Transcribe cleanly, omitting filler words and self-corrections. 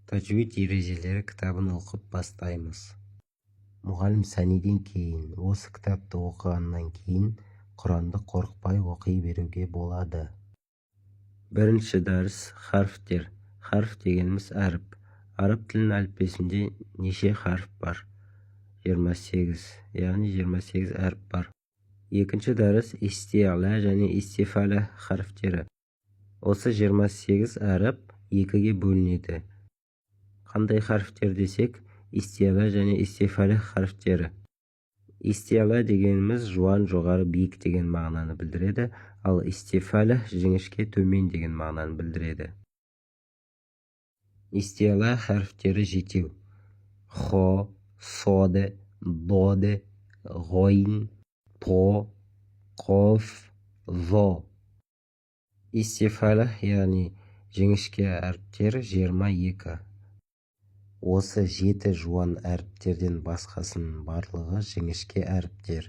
Тажвид ережелері кітабын оқып бастаймыз. Мұғалім Сәниден кейін, осы кітапты оқығаннан кейін Құранды қорықпай оқи беруге болады. Бірінші дәріс харфтер. Харф дегеніміз әріп. Араб тілінің әліппесінде неше харф бар? 28, яғни 28 әріп бар. Екінші дәріс истиала және истифала харфтері. Осы 28 әріп екіге бөлінеді. Қандай харфтер десек, истиала және истифала харфтері. Истиала дегеніміз жуан, жоғары, биік деген мағынаны білдіреді, ал истифала жіңішке, төмен деген мағынаны білдіреді. Истиала харфтері жетеу: хо, соде, доде, ғойн, то, қоф, зо. Истифала, яғни жіңішке әріптер 22. Осы 7 жуан әріптерден басқасының барлығы жіңішке әріптер.